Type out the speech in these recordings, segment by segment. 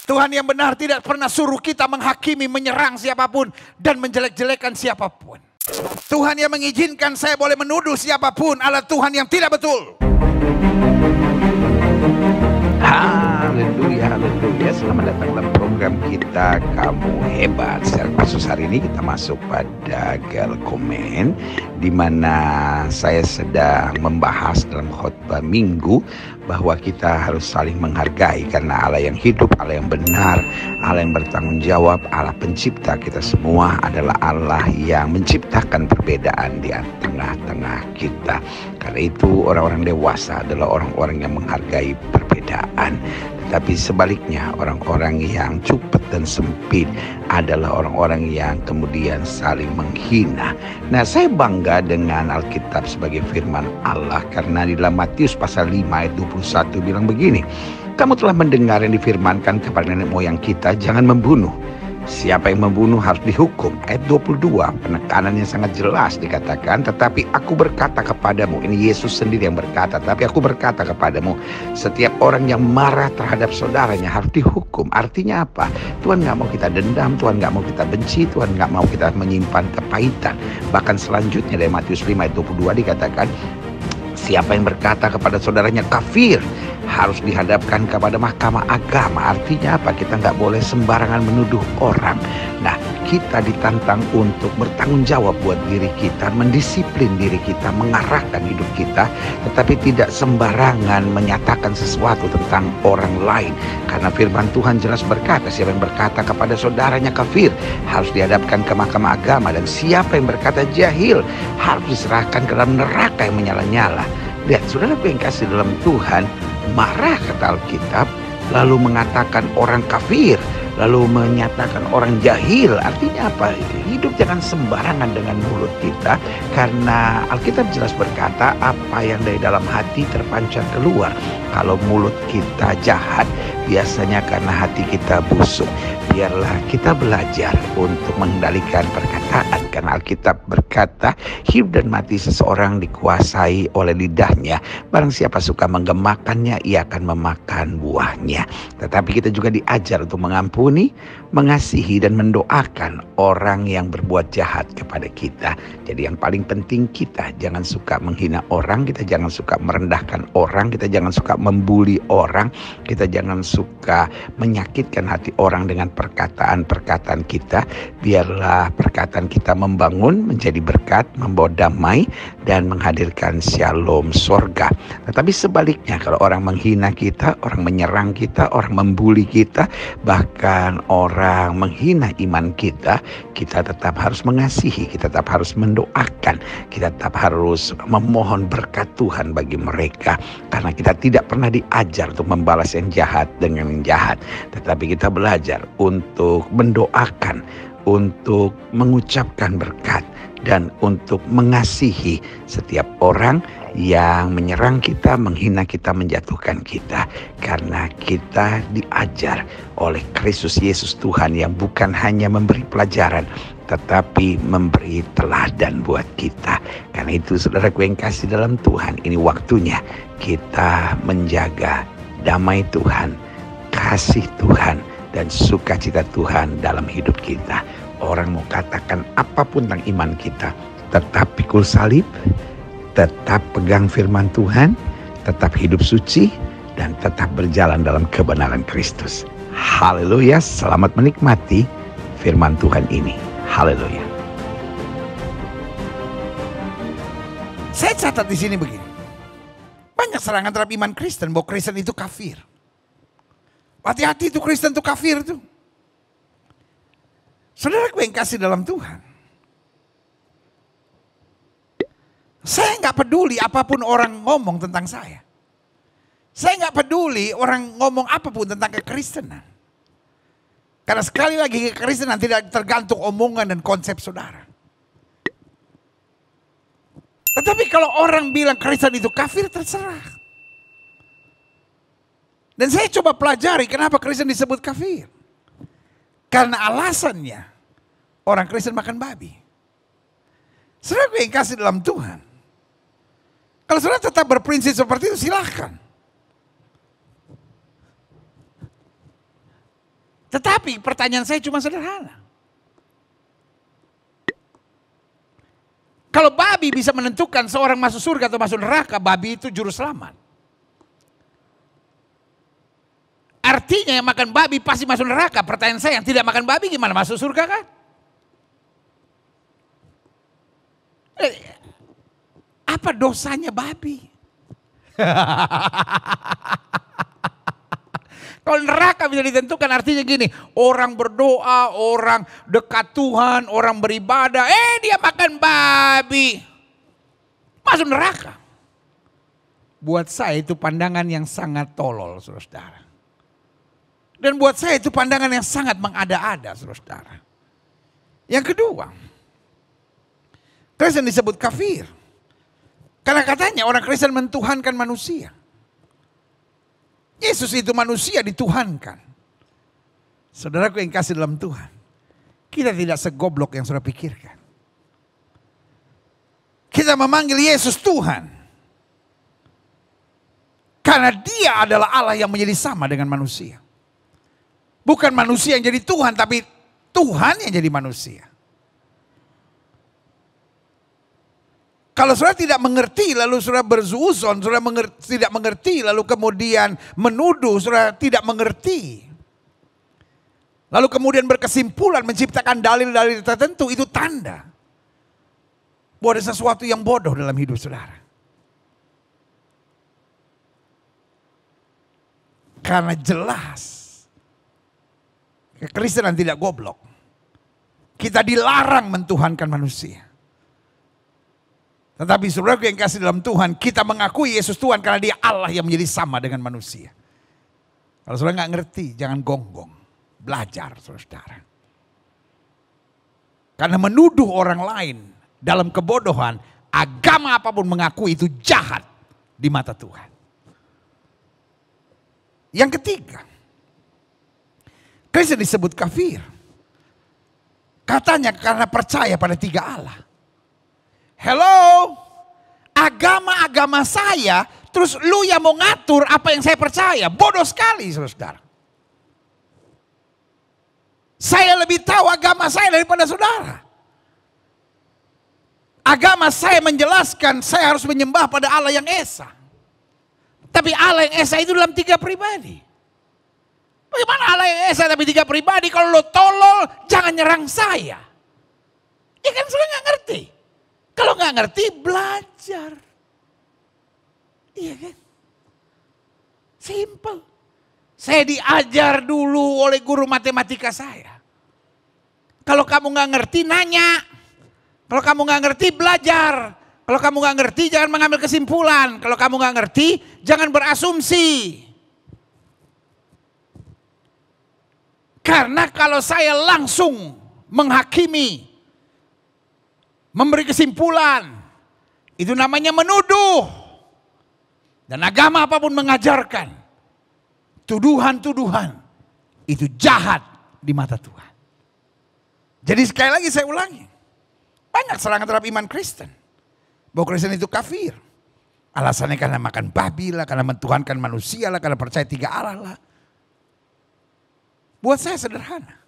Tuhan yang benar tidak pernah suruh kita menghakimi, menyerang siapapun, dan menjelek-jelekan siapapun. Tuhan yang mengizinkan saya boleh menuduh siapapun adalah Tuhan yang tidak betul. Haleluya, haleluya. Selamat datang dalam program kita Kamu Hebat. Secara khusus hari ini kita masuk pada Gal Komen, di mana saya sedang membahas dalam khotbah minggu bahwa kita harus saling menghargai, karena Allah yang hidup, Allah yang benar, Allah yang bertanggung jawab, Allah pencipta kita semua adalah Allah yang menciptakan perbedaan di tengah-tengah kita. Karena itu orang-orang dewasa adalah orang-orang yang menghargai perbedaan. Tetapi sebaliknya, orang-orang yang cupet dan sempit adalah orang-orang yang kemudian saling menghina. Nah, saya bangga dengan Alkitab sebagai firman Allah, karena di dalam Matius pasal 5 ayat 21 bilang begini, kamu telah mendengar yang difirmankan kepada nenek moyang kita, jangan membunuh. Siapa yang membunuh harus dihukum. Ayat 22, penekanannya sangat jelas dikatakan, tetapi aku berkata kepadamu, ini Yesus sendiri yang berkata, tapi aku berkata kepadamu, setiap orang yang marah terhadap saudaranya harus dihukum. Artinya apa? Tuhan gak mau kita dendam, Tuhan gak mau kita benci, Tuhan gak mau kita menyimpan kepahitan. Bahkan selanjutnya dari Matius 5 ayat 22 dikatakan, siapa yang berkata kepada saudaranya kafir harus dihadapkan kepada mahkamah agama. Artinya apa? Kita nggak boleh sembarangan menuduh orang. Nah, kita ditantang untuk bertanggung jawab buat diri kita, mendisiplin diri kita, mengarahkan hidup kita, tetapi tidak sembarangan menyatakan sesuatu tentang orang lain. Karena firman Tuhan jelas berkata, siapa yang berkata kepada saudaranya kafir harus dihadapkan ke mahkamah agama, dan siapa yang berkata jahil harus diserahkan ke dalam neraka yang menyala-nyala. Lihat, saudara yang kasih dalam Tuhan, marah kata Alkitab, lalu mengatakan orang kafir, lalu menyatakan orang jahil. Artinya apa? Hidup jangan sembarangan dengan mulut kita, karena Alkitab jelas berkata apa yang dari dalam hati terpancar keluar. Kalau mulut kita jahat, biasanya karena hati kita busuk. Biarlah kita belajar untuk mengendalikan perkataan, karena Alkitab berkata hidup dan mati seseorang dikuasai oleh lidahnya. Barang siapa suka menggemakannya, ia akan memakan buahnya. Tetapi kita juga diajar untuk mengampuni, mengasihi, dan mendoakan orang yang berbuat jahat kepada kita. Jadi yang paling penting, kita jangan suka menghina orang, kita jangan suka merendahkan orang, kita jangan suka membuli orang, kita jangan suka menyakitkan hati orang dengan perkataan-perkataan kita. Biarlah perkataan kita membangun, menjadi berkat, membawa damai, dan menghadirkan shalom surga. Tetapi sebaliknya, kalau orang menghina kita, orang menyerang kita, orang membuli kita, bahkan orang menghina iman kita, kita tetap harus mengasihi, kita tetap harus mendoakan, kita tetap harus memohon berkat Tuhan bagi mereka. Karena kita tidak pernah diajar untuk membalas yang jahat dengan yang jahat, tetapi kita belajar untuk mendoakan, untuk mengucapkan berkat, dan untuk mengasihi setiap orang yang menyerang kita, menghina kita, menjatuhkan kita. Karena kita diajar oleh Kristus Yesus Tuhan yang bukan hanya memberi pelajaran, tetapi memberi teladan buat kita. Karena itu saudaraku yang kasih dalam Tuhan, ini waktunya kita menjaga damai Tuhan, kasih Tuhan, dan sukacita Tuhan dalam hidup kita. Orang mau katakan apapun tentang iman kita, tetap pikul salib, tetap pegang firman Tuhan, tetap hidup suci, dan tetap berjalan dalam kebenaran Kristus. Haleluya, selamat menikmati firman Tuhan ini. Haleluya. Saya catat di sini begini. Banyak serangan terhadap iman Kristen, bahwa Kristen itu kafir. Hati-hati itu Kristen itu kafir tuh. Saudara yang kasih dalam Tuhan, saya nggak peduli apapun orang ngomong tentang saya. Saya nggak peduli orang ngomong apapun tentang kekristenan. Karena sekali lagi kekristenan tidak tergantung omongan dan konsep saudara. Tetapi kalau orang bilang Kristen itu kafir, terserah. Dan saya coba pelajari kenapa Kristen disebut kafir. Karena alasannya orang Kristen makan babi. Saudara yang kasih dalam Tuhan, kalau saudara tetap berprinsip seperti itu silahkan. Tetapi pertanyaan saya cuma sederhana. Kalau babi bisa menentukan seorang masuk surga atau masuk neraka, babi itu juru selamat. Artinya yang makan babi pasti masuk neraka. Pertanyaan saya, yang tidak makan babi gimana, masuk surga kan? Apa dosanya babi? Kalau neraka bisa ditentukan, artinya gini, orang berdoa, orang dekat Tuhan, orang beribadah, dia makan babi, masuk neraka. Buat saya itu pandangan yang sangat tolol, saudara. Dan buat saya itu pandangan yang sangat mengada-ada, saudara. Yang kedua, Kristen disebut kafir. Karena katanya orang Kristen mentuhankan manusia. Yesus itu manusia dituhankan. Saudaraku yang kasih dalam Tuhan, kita tidak segoblok yang saudara pikirkan. Kita memanggil Yesus Tuhan karena Dia adalah Allah yang menjadi sama dengan manusia. Bukan manusia yang jadi Tuhan, tapi Tuhan yang jadi manusia. Kalau saudara tidak mengerti lalu saudara bersuuzon, saudara tidak mengerti lalu kemudian menuduh, saudara tidak mengerti. Lalu kemudian berkesimpulan menciptakan dalil-dalil tertentu, itu tanda bahwa ada sesuatu yang bodoh dalam hidup saudara. Karena jelas kekristenan tidak goblok. Kita dilarang mentuhankan manusia. Tetapi saudaraku yang kasih dalam Tuhan, kita mengakui Yesus Tuhan karena Dia Allah yang menjadi sama dengan manusia. Kalau saudara nggak ngerti, jangan gonggong. Belajar saudara. Karena menuduh orang lain dalam kebodohan, agama apapun mengakui itu jahat di mata Tuhan. Yang ketiga, Kristen disebut kafir. Katanya karena percaya pada 3 Allah. Hello, agama-agama saya, terus lu yang mau ngatur apa yang saya percaya. Bodoh sekali saudara. Saya lebih tahu agama saya daripada saudara. Agama saya menjelaskan saya harus menyembah pada Allah yang Esa. Tapi Allah yang Esa itu dalam 3 pribadi. Bagaimana Allah yang Esa tapi 3 pribadi? Kalau lo tolol jangan nyerang saya. Ya kan saudara nggak ngerti. Kalau nggak ngerti, belajar. Iya kan? Simple. Saya diajar dulu oleh guru matematika saya. Kalau kamu nggak ngerti, nanya. Kalau kamu nggak ngerti, belajar. Kalau kamu nggak ngerti, jangan mengambil kesimpulan. Kalau kamu nggak ngerti, jangan berasumsi. Karena kalau saya langsung menghakimi, memberi kesimpulan, itu namanya menuduh. Dan agama apapun mengajarkan, tuduhan-tuduhan itu jahat di mata Tuhan. Jadi sekali lagi saya ulangi, banyak serangan terhadap iman Kristen. Bahwa Kristen itu kafir. Alasannya karena makan babi lah, karena mentuhankan manusia lah, karena percaya 3 Allah lah. Buat saya sederhana.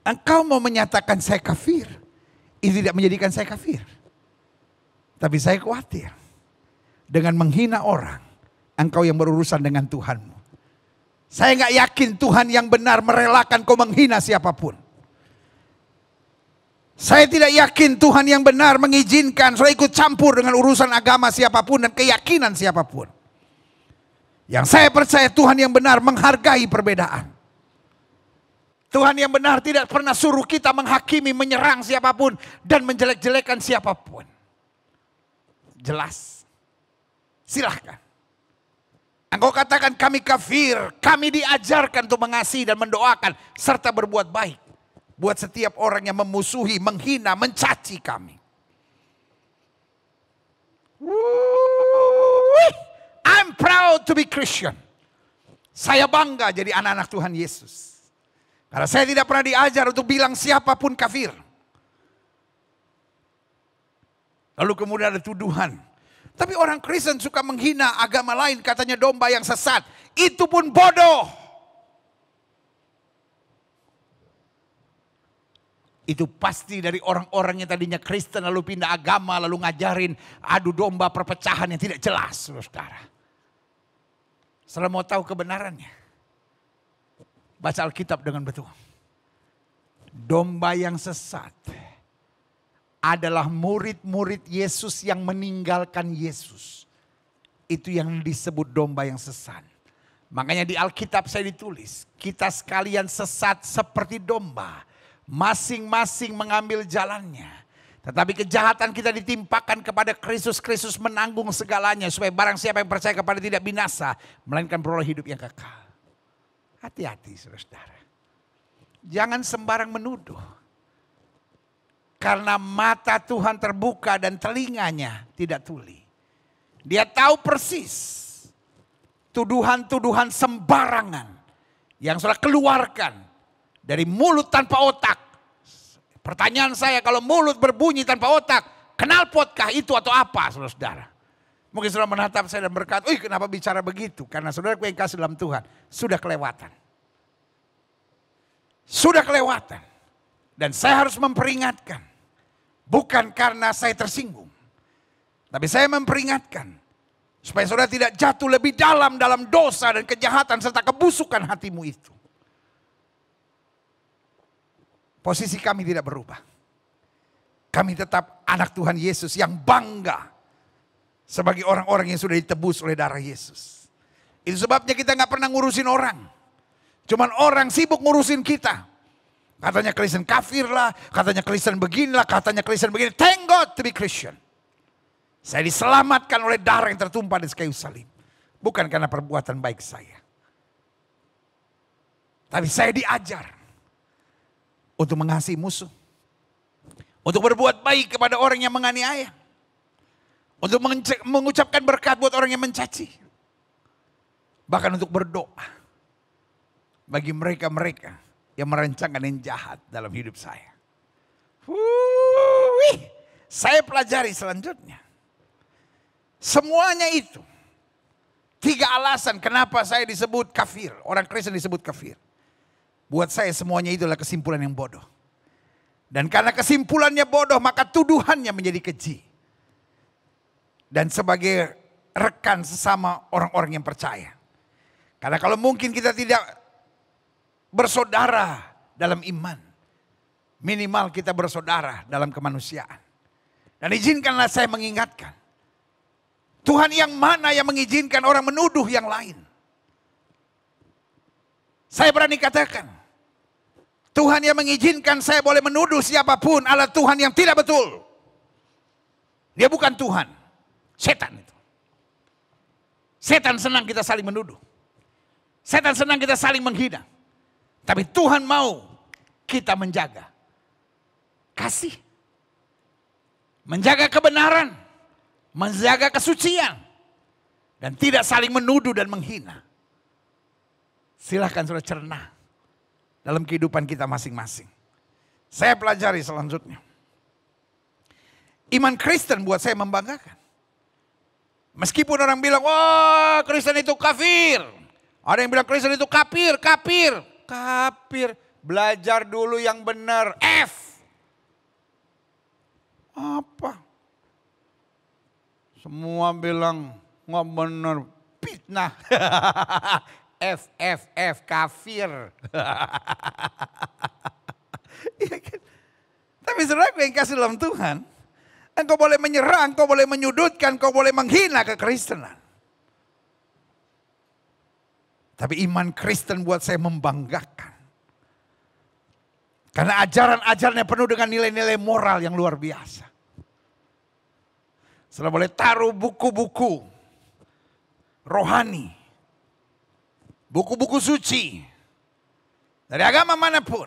Engkau mau menyatakan saya kafir, itu tidak menjadikan saya kafir. Tapi saya khawatir dengan menghina orang, engkau yang berurusan dengan Tuhanmu. Saya nggak yakin Tuhan yang benar merelakan kau menghina siapapun. Saya tidak yakin Tuhan yang benar mengizinkan saudara ikut campur dengan urusan agama siapapun dan keyakinan siapapun. Yang saya percaya Tuhan yang benar menghargai perbedaan. Tuhan yang benar tidak pernah suruh kita menghakimi, menyerang siapapun dan menjelek-jelekan siapapun. Jelas. Silahkan. Engkau katakan kami kafir, kami diajarkan untuk mengasihi dan mendoakan serta berbuat baik buat setiap orang yang memusuhi, menghina, mencaci kami. I'm proud to be Christian. Saya bangga jadi anak-anak Tuhan Yesus. Karena saya tidak pernah diajar untuk bilang siapapun kafir. Lalu kemudian ada tuduhan. Tapi orang Kristen suka menghina agama lain, katanya domba yang sesat. Itu pun bodoh. Itu pasti dari orang-orang yang tadinya Kristen lalu pindah agama, lalu ngajarin adu domba perpecahan yang tidak jelas, saudara. Saudara mau tahu kebenarannya? Baca Alkitab dengan betul. Domba yang sesat adalah murid-murid Yesus yang meninggalkan Yesus. Itu yang disebut domba yang sesat. Makanya di Alkitab saya ditulis, kita sekalian sesat seperti domba. Masing-masing mengambil jalannya. Tetapi kejahatan kita ditimpakan kepada Kristus. Kristus menanggung segalanya. Supaya barang siapa yang percaya kepada tidak binasa. Melainkan beroleh hidup yang kekal. Hati-hati saudara. Jangan sembarang menuduh. Karena mata Tuhan terbuka dan telinganya tidak tuli. Dia tahu persis. Tuduhan-tuduhan sembarangan. Yang saudara keluarkan. Dari mulut tanpa otak. Pertanyaan saya, kalau mulut berbunyi tanpa otak, knalpotkah itu atau apa, saudara-saudara? Mungkin saudara menatap saya dan berkata, kenapa bicara begitu? Karena saudara yang kasih dalam Tuhan, sudah kelewatan. Sudah kelewatan. Dan saya harus memperingatkan. Bukan karena saya tersinggung. Tapi saya memperingatkan. Supaya saudara tidak jatuh lebih dalam dosa dan kejahatan serta kebusukan hatimu itu. Posisi kami tidak berubah. Kami tetap anak Tuhan Yesus yang bangga sebagai orang-orang yang sudah ditebus oleh darah Yesus. Itu sebabnya kita nggak pernah ngurusin orang. Cuman orang sibuk ngurusin kita. Katanya Kristen kafir lah, katanya Kristen beginilah, katanya Kristen begini. Thank God to be Christian. Saya diselamatkan oleh darah yang tertumpah di kayu salib. Bukan karena perbuatan baik saya. Tapi saya diajar untuk mengasihi musuh. Untuk berbuat baik kepada orang yang menganiaya. Untuk mengucapkan berkat buat orang yang mencaci. Bahkan untuk berdoa. Bagi mereka-mereka yang merancangkan yang jahat dalam hidup saya. Saya pelajari selanjutnya. Semuanya itu. 3 alasan kenapa saya disebut kafir. Orang Kristen disebut kafir. Buat saya semuanya itu adalah kesimpulan yang bodoh. Dan karena kesimpulannya bodoh, maka tuduhannya menjadi keji. Dan sebagai rekan sesama orang-orang yang percaya. Karena kalau mungkin kita tidak bersaudara dalam iman. Minimal kita bersaudara dalam kemanusiaan. Dan izinkanlah saya mengingatkan. Tuhan yang mana yang mengizinkan orang menuduh yang lain? Saya berani katakan. Tuhan yang mengizinkan saya boleh menuduh siapapun adalah Tuhan yang tidak betul. Dia bukan Tuhan. Setan itu. Setan senang kita saling menuduh. Setan senang kita saling menghina. Tapi Tuhan mau kita menjaga kasih. Menjaga kebenaran. Menjaga kesucian. Dan tidak saling menuduh dan menghina. Silahkan saudara cerna dalam kehidupan kita masing-masing. Saya pelajari selanjutnya. Iman Kristen buat saya membanggakan. Meskipun orang bilang, wah Kristen itu kafir. Ada yang bilang Kristen itu kafir. Kafir. Belajar dulu yang benar. F. Apa? Semua bilang nggak benar. Fitnah. F, kafir. Ya kan? Tapi saudara yang kasih dalam Tuhan, engkau boleh menyerang, engkau boleh menyudutkan, engkau boleh menghina kekristenan. Tapi iman Kristen buat saya membanggakan. Karena ajaran-ajarannya penuh dengan nilai-nilai moral yang luar biasa. Saudara boleh taruh buku-buku rohani. Buku-buku suci. Dari agama manapun.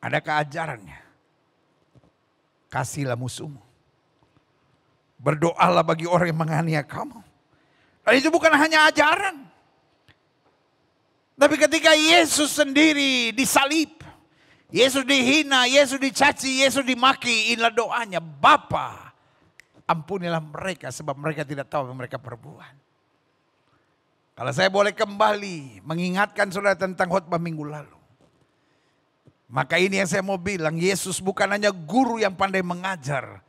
Ada keajarannya. Kasihlah musuhmu. Berdoalah bagi orang yang menganiaya kamu. Dan itu bukan hanya ajaran. Tapi ketika Yesus sendiri disalib. Yesus dihina, Yesus dicaci, Yesus dimaki. Inilah doanya. Bapa, ampunilah mereka sebab mereka tidak tahu apa yang mereka perbuat. Kalau saya boleh kembali mengingatkan saudara tentang khotbah minggu lalu. Maka ini yang saya mau bilang, Yesus bukan hanya guru yang pandai mengajar.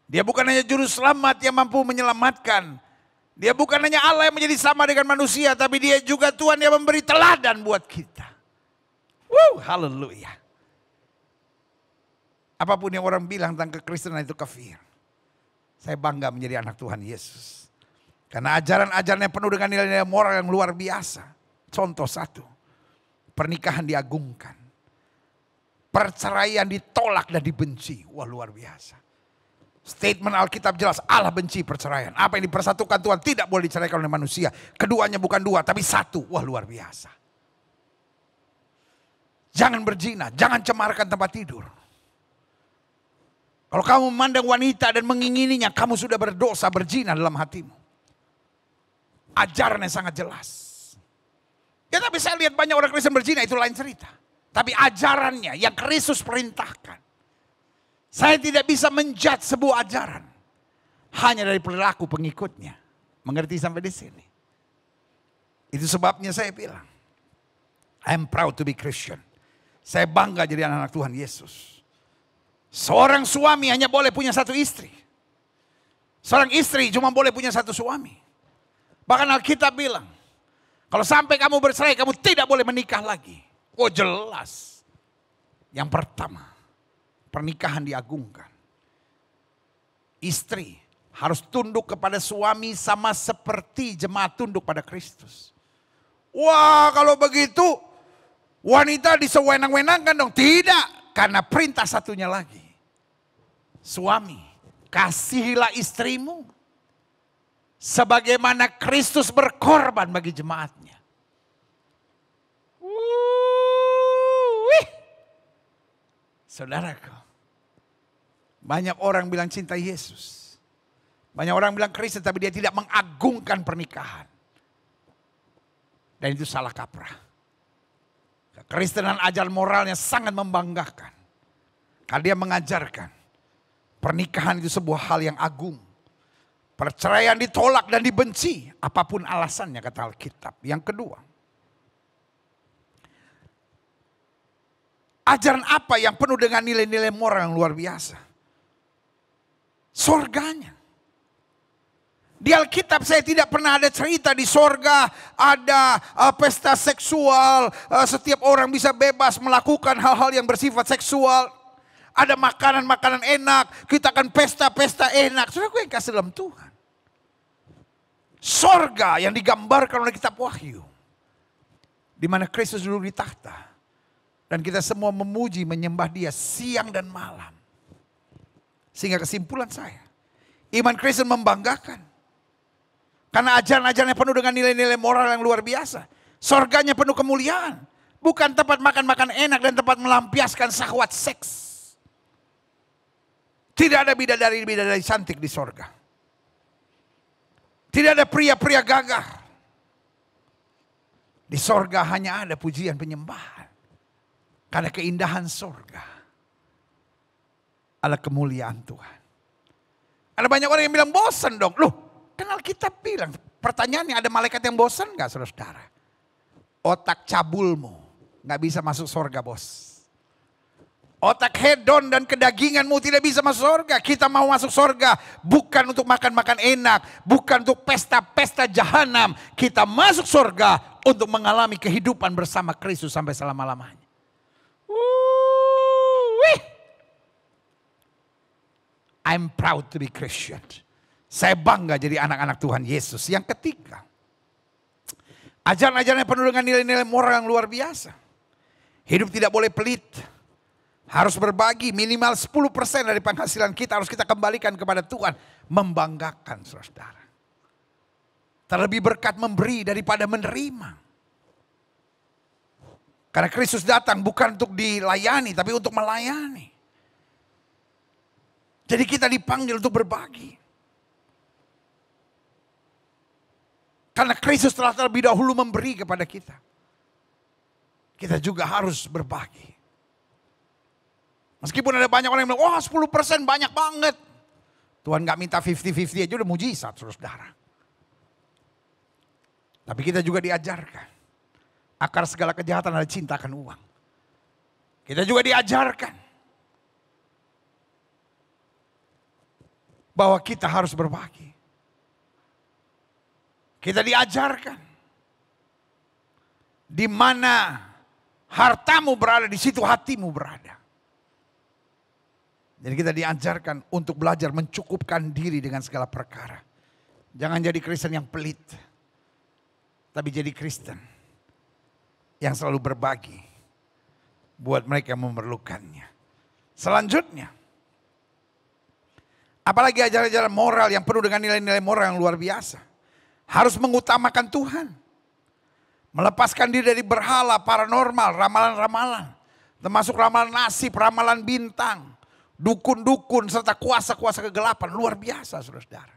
Dia bukan hanya juru selamat yang mampu menyelamatkan. Dia bukan hanya Allah yang menjadi sama dengan manusia, tapi dia juga Tuhan yang memberi teladan buat kita. Haleluya. Apapun yang orang bilang tentang kekristenan itu kafir. Saya bangga menjadi anak Tuhan Yesus. Karena ajaran-ajarannya penuh dengan nilai-nilai moral yang luar biasa. Contoh satu, pernikahan diagungkan. Perceraian ditolak dan dibenci. Wah, luar biasa. Statement Alkitab jelas, Allah benci perceraian. Apa yang dipersatukan Tuhan tidak boleh diceraikan oleh manusia. Keduanya bukan dua tapi satu. Wah, luar biasa. Jangan berzina, jangan cemarkan tempat tidur. Kalau kamu memandang wanita dan mengingininya, kamu sudah berdosa, berzina dalam hatimu. Ajaran yang sangat jelas. Ya, tapi saya lihat banyak orang Kristen berzina, itu lain cerita. Tapi ajarannya yang Kristus perintahkan. Saya tidak bisa menjudge sebuah ajaran hanya dari perilaku pengikutnya. Mengerti sampai di sini? Itu sebabnya saya bilang, I'm proud to be Christian. Saya bangga jadi anak Tuhan Yesus. Seorang suami hanya boleh punya satu istri. Seorang istri cuma boleh punya satu suami. Bahkan Alkitab bilang, kalau sampai kamu bercerai, kamu tidak boleh menikah lagi. Oh, jelas. Yang pertama, pernikahan diagungkan. Istri harus tunduk kepada suami sama seperti jemaat tunduk pada Kristus. Wah, kalau begitu wanita disewenang-wenangkan dong. Tidak, karena perintah satunya lagi. Suami, kasihilah istrimu sebagaimana Kristus berkorban bagi jemaatnya. Saudaraku, banyak orang bilang cinta Yesus. Banyak orang bilang Kristen tapi dia tidak mengagungkan pernikahan. Dan itu salah kaprah. Kekristenan ajaran moralnya sangat membanggakan. Karena dia mengajarkan pernikahan itu sebuah hal yang agung. Perceraian ditolak dan dibenci. Apapun alasannya kata Alkitab. Yang kedua, ajaran apa yang penuh dengan nilai-nilai moral yang luar biasa? Sorganya. Di Alkitab saya tidak pernah ada cerita di sorga ada pesta seksual. Setiap orang bisa bebas melakukan hal-hal yang bersifat seksual. Ada makanan-makanan enak. Kita akan pesta-pesta enak. Saudara, gue yang kasih dalam Tuhan. Sorga yang digambarkan oleh kitab Wahyu. Di mana Kristus duduk di tahta. Dan kita semua memuji, menyembah dia siang dan malam. Sehingga kesimpulan saya, iman Kristen membanggakan. Karena ajaran-ajarannya penuh dengan nilai-nilai moral yang luar biasa. Sorganya penuh kemuliaan. Bukan tempat makan-makan enak dan tempat melampiaskan syahwat seks. Tidak ada bidadari-bidadari cantik di sorga. Tidak ada pria-pria gagah. Di sorga hanya ada pujian penyembahan. Karena keindahan sorga adalah kemuliaan Tuhan. Ada banyak orang yang bilang bosan dong. Loh, kan Alkitab bilang, pertanyaannya ada malaikat yang bosan gak saudara-saudara? Otak cabulmu gak bisa masuk sorga, bos. Otak hedon dan kedaginganmu tidak bisa masuk sorga. Kita mau masuk sorga bukan untuk makan-makan enak. Bukan untuk pesta-pesta jahanam. Kita masuk sorga untuk mengalami kehidupan bersama Kristus sampai selama-lamanya. I'm proud to be Christian. Saya bangga jadi anak-anak Tuhan Yesus. Yang ketiga, ajaran-ajaran yang penuh dengan nilai-nilai moral yang luar biasa. Hidup tidak boleh pelit. Harus berbagi minimal 10% dari penghasilan kita harus kita kembalikan kepada Tuhan. Membanggakan saudara. Terlebih berkat memberi daripada menerima. Karena Kristus datang bukan untuk dilayani tapi untuk melayani. Jadi kita dipanggil untuk berbagi. Karena Kristus telah terlebih dahulu memberi kepada kita. Kita juga harus berbagi. Meskipun ada banyak orang yang bilang, wah 10% banyak banget. Tuhan gak minta 50-50 aja udah mujizat saudara. Tapi kita juga diajarkan. Akar segala kejahatan adalah cinta akan uang. Kita juga diajarkan bahwa kita harus berbagi. Kita diajarkan di mana hartamu berada, di situ hatimu berada. Jadi kita diajarkan untuk belajar mencukupkan diri dengan segala perkara. Jangan jadi Kristen yang pelit, tapi jadi Kristen yang selalu berbagi buat mereka yang memerlukannya. Selanjutnya, apalagi ajaran-ajaran moral yang penuh dengan nilai-nilai moral yang luar biasa. Harus mengutamakan Tuhan. Melepaskan diri dari berhala, paranormal, ramalan-ramalan. Termasuk ramalan nasib, ramalan bintang, dukun-dukun, serta kuasa-kuasa kegelapan. Luar biasa, saudara-saudara.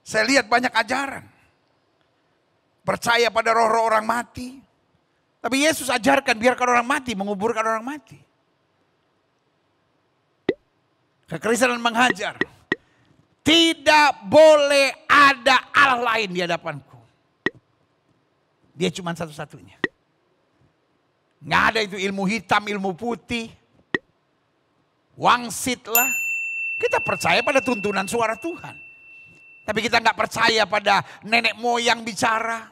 Saya lihat banyak ajaran. Percaya pada roh-roh orang mati. Tapi Yesus ajarkan biarkan orang mati, menguburkan orang mati. Kekristenan mengajar, tidak boleh ada Allah lain di hadapanku. Dia cuma satu-satunya. Nggak ada itu ilmu hitam, ilmu putih. Wangsit lah. Kita percaya pada tuntunan suara Tuhan. Tapi kita nggak percaya pada nenek moyang bicara.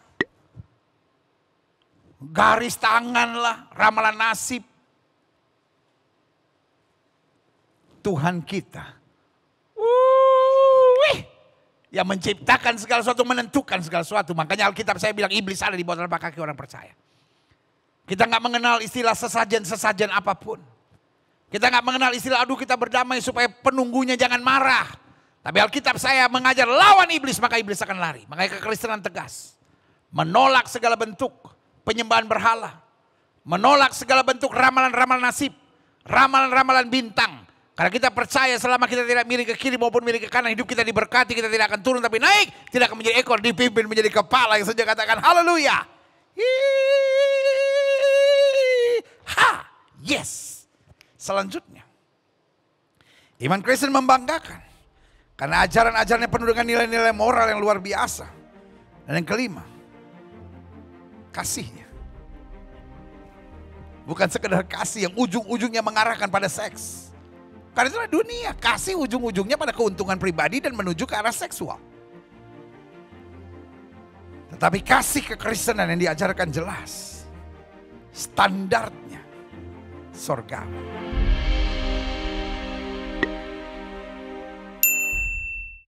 Garis tangan lah, ramalan nasib. Tuhan kita. Yang menciptakan segala sesuatu, menentukan segala sesuatu. Makanya Alkitab saya bilang iblis ada di bawah telapak kaki orang percaya. Kita nggak mengenal istilah sesajen-sesajen apapun. Kita nggak mengenal istilah aduh kita berdamai supaya penunggunya jangan marah. Tapi Alkitab saya mengajar lawan iblis maka iblis akan lari. Makanya kekristenan tegas. Menolak segala bentuk penyembahan berhala. Menolak segala bentuk ramalan-ramalan nasib. Ramalan-ramalan bintang. Karena kita percaya selama kita tidak miring ke kiri maupun miring ke kanan, hidup kita diberkati, kita tidak akan turun tapi naik. Tidak akan menjadi ekor, dipimpin menjadi kepala yang saja katakan haleluya. Yes. Selanjutnya. Iman Kristen membanggakan. Karena ajaran-ajarannya penuh dengan nilai-nilai moral yang luar biasa. Dan yang kelima. Kasihnya. Bukan sekedar kasih yang ujung-ujungnya mengarahkan pada seks. Karena itulah dunia, kasih ujung-ujungnya pada keuntungan pribadi dan menuju ke arah seksual. Tetapi kasih kekristenan yang diajarkan jelas. Standarnya surgawi.